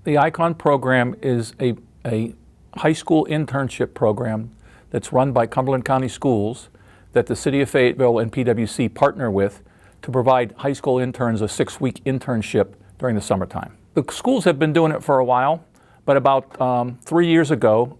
The ICON program is a high school internship program that's run by Cumberland County Schools that the City of Fayetteville and PwC partner with to provide high school interns a 6-week internship during the summertime. The schools have been doing it for a while, but about 3 years ago,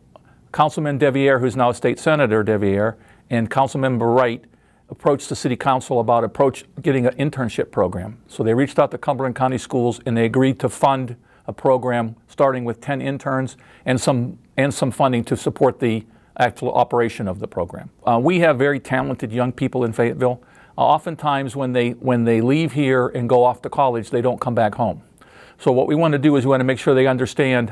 Councilman Deviere, who's now State Senator Deviere, and Councilmember Wright approached the City Council about getting an internship program. So they reached out to Cumberland County Schools and they agreed to fund a program starting with 10 interns and some funding to support the actual operation of the program. We have very talented young people in Fayetteville. Oftentimes when they leave here and go off to college, they don't come back home. So what we want to do is we want to make sure they understand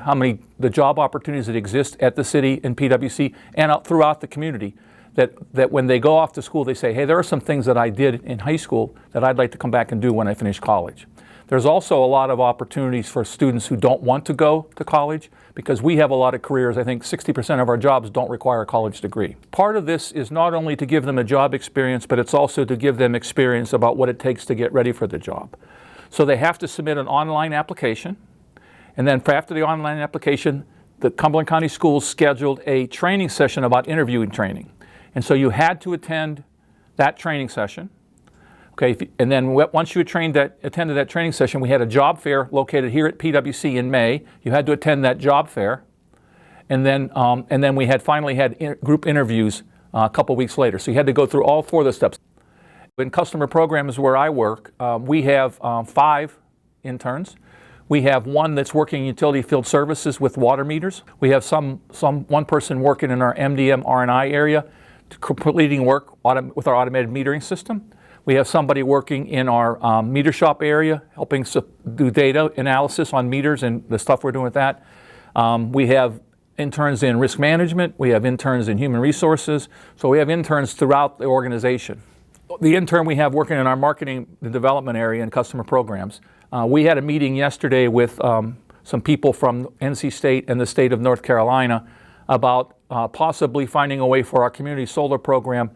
the job opportunities that exist at the city and PwC and throughout the community, that when they go off to school, they say, hey, there are some things that I did in high school that I'd like to come back and do when I finish college. There's also a lot of opportunities for students who don't want to go to college because we have a lot of careers. I think 60% of our jobs don't require a college degree. Part of this is not only to give them a job experience, but it's also to give them experience about what it takes to get ready for the job. So they have to submit an online application, and then after the online application, the Cumberland County Schools scheduled a training session about interviewing training. And so you had to attend that training session. Okay, and then once you attended that training session, we had a job fair located here at PwC in May. You had to attend that job fair. And then we finally had group interviews a couple weeks later. So you had to go through all 4 of the steps. In customer programs where I work, we have 5 interns. We have one that's working in utility field services with water meters. We have one person working in our MDM R&I area, completing work with our automated metering system. We have somebody working in our meter shop area, helping do data analysis on meters and the stuff we're doing with that. We have interns in risk management. We have interns in human resources. So we have interns throughout the organization. The intern we have working in our marketing and development area and customer programs. We had a meeting yesterday with some people from NC State and the state of North Carolina about possibly finding a way for our community solar program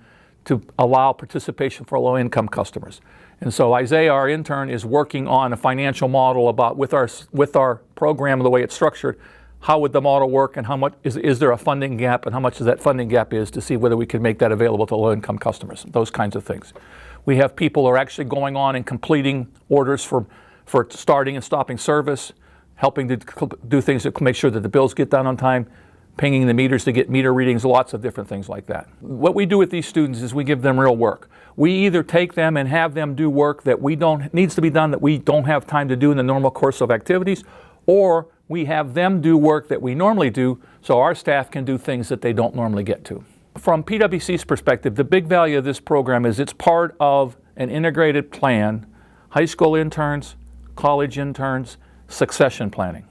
to allow participation for low-income customers. And so Isaiah, our intern, is working on a financial model about with our program, the way it's structured, how would the model work and how much is there a funding gap and how much that funding gap is to see whether we can make that available to low-income customers, those kinds of things. We have people who are actually going on and completing orders for starting and stopping service, helping to do things to make sure that the bills get done on time, pinging the meters to get meter readings, lots of different things like that. What we do with these students is we give them real work. We either take them and have them do work that needs to be done that we don't have time to do in the normal course of activities, or we have them do work that we normally do so our staff can do things that they don't normally get to. From PwC's perspective, the big value of this program is it's part of an integrated plan, high school interns, college interns, succession planning.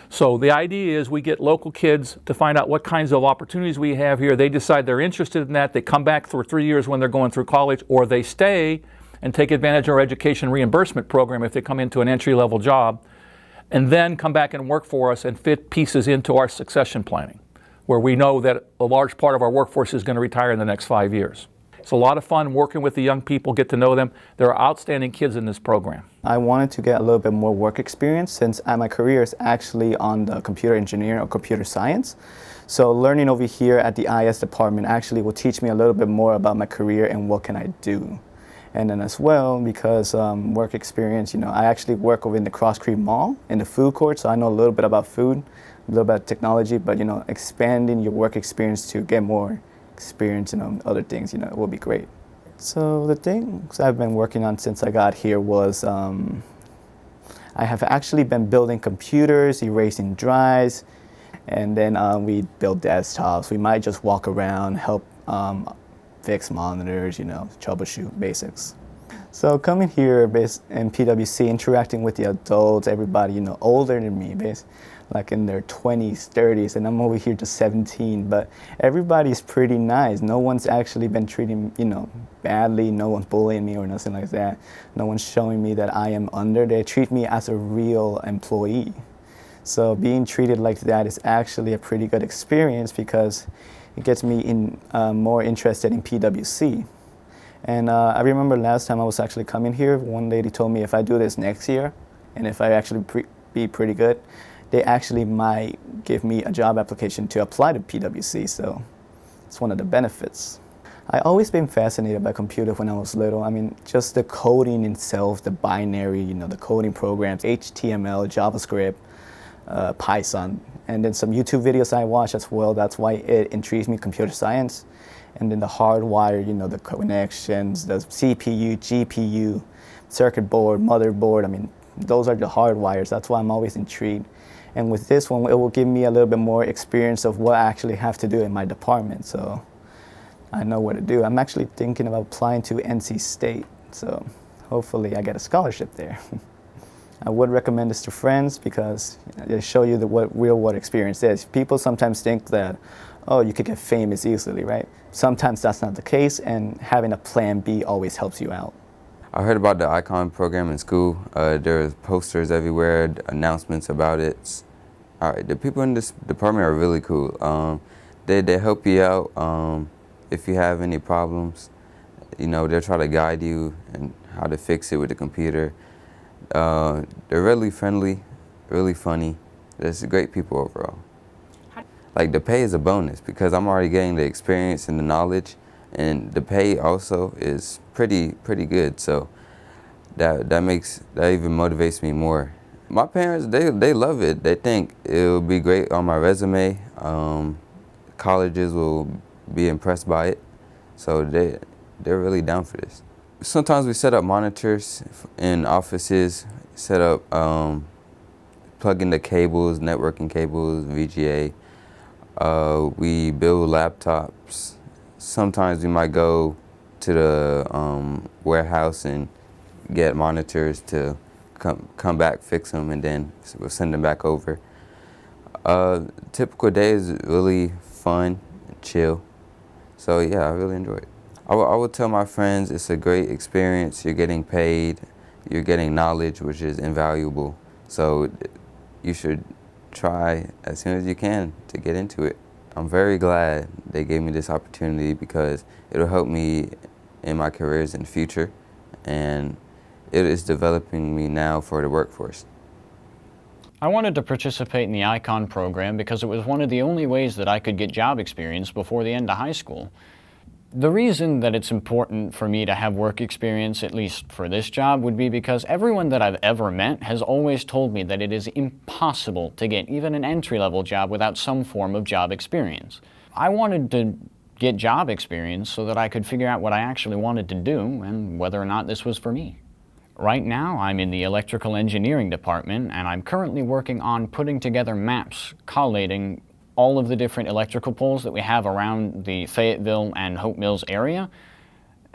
So the idea is we get local kids to find out what kinds of opportunities we have here. They decide they're interested in that. They come back for 3 years when they're going through college, or they stay and take advantage of our education reimbursement program if they come into an entry-level job, and then come back and work for us and fit pieces into our succession planning, where we know that a large part of our workforce is going to retire in the next 5 years. It's a lot of fun working with the young people, get to know them. There are outstanding kids in this program. I wanted to get a little bit more work experience since my career is actually on the computer engineering or computer science. So learning over here at the IS department actually will teach me a little bit more about my career and what can I do. And then as well, because work experience, I actually work over in the Cross Creek Mall in the food court, so I know a little bit about food, a little bit about technology, but expanding your work experience to get more experience and other things, it will be great. So the things I've been working on since I got here was I have actually been building computers, erasing drives, and then we build desktops. We might just walk around, help fix monitors, troubleshoot basics. So coming here in PwC, interacting with the adults, everybody, older than me, like in their 20s, 30s, and I'm over here just 17, but everybody's pretty nice. No one's actually been treating, badly. No one's bullying me or nothing like that. No one's showing me that I am under. They treat me as a real employee. So being treated like that is actually a pretty good experience because it gets me more interested in PwC. And I remember last time I was actually coming here, one lady told me if I do this next year, and if I actually be pretty good, they actually might give me a job application to apply to PwC. So it's one of the benefits. I always been fascinated by computers when I was little. I mean, just the coding itself, the binary, the coding programs, HTML, JavaScript, Python, and then some YouTube videos I watch as well. That's why it intrigues me, computer science. And then the hardwire, the connections, the CPU, GPU, circuit board, motherboard. I mean, those are the hardwires. That's why I'm always intrigued. And with this one, it will give me a little bit more experience of what I actually have to do in my department. So I know what to do. I'm actually thinking about applying to NC State. So hopefully I get a scholarship there. I would recommend this to friends because they show you what real world experience is. People sometimes think that, oh, you could get famous easily, right? Sometimes that's not the case, and having a plan B always helps you out. I heard about the Icon program in school. There are posters everywhere, announcements about it. All right, the people in this department are really cool. They help you out if you have any problems. They'll try to guide you and how to fix it with the computer. They're really friendly, really funny. They're great people overall. Like, the pay is a bonus because I'm already getting the experience and the knowledge, and the pay also is pretty good. So that even motivates me more. My parents, they love it. They think it will be great on my resume. Colleges will be impressed by it. So they're really down for this. Sometimes we set up monitors in offices, set up, plug in the cables, networking cables, VGA. We build laptops. Sometimes we might go to the warehouse and get monitors to come back, fix them, and then we'll send them back over. Typical day is really fun and chill. So yeah, I really enjoy it. I would tell my friends it's a great experience. You're getting paid, you're getting knowledge, which is invaluable. So you should try as soon as you can to get into it. I'm very glad they gave me this opportunity because it'll help me in my careers in the future, and it is developing me now for the workforce. I wanted to participate in the Icon program because it was one of the only ways that I could get job experience before the end of high school. The reason that it's important for me to have work experience, at least for this job, would be because everyone that I've ever met has always told me that it is impossible to get even an entry-level job without some form of job experience. I wanted to get job experience so that I could figure out what I actually wanted to do and whether or not this was for me. Right now, I'm in the electrical engineering department, and I'm currently working on putting together maps collating all of the different electrical poles that we have around the Fayetteville and Hope Mills area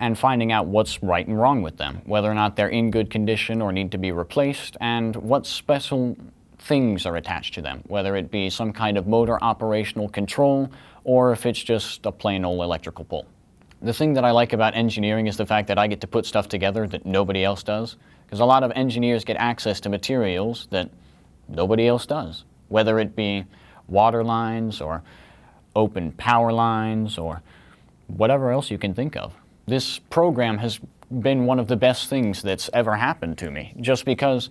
and finding out what's right and wrong with them, whether or not they're in good condition or need to be replaced, and what special things are attached to them, whether it be some kind of motor operational control or if it's just a plain old electrical pole. The thing that I like about engineering is the fact that I get to put stuff together that nobody else does, because a lot of engineers get access to materials that nobody else does, whether it be water lines or open power lines or whatever else you can think of. This program has been one of the best things that's ever happened to me, just because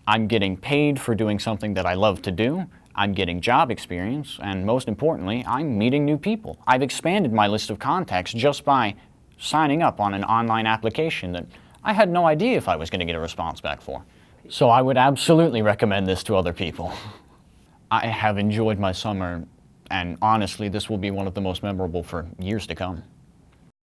I'm getting paid for doing something that I love to do, I'm getting job experience, and most importantly, I'm meeting new people. I've expanded my list of contacts just by signing up on an online application that I had no idea if I was going to get a response back for. So I would absolutely recommend this to other people. I have enjoyed my summer, and honestly, this will be one of the most memorable for years to come.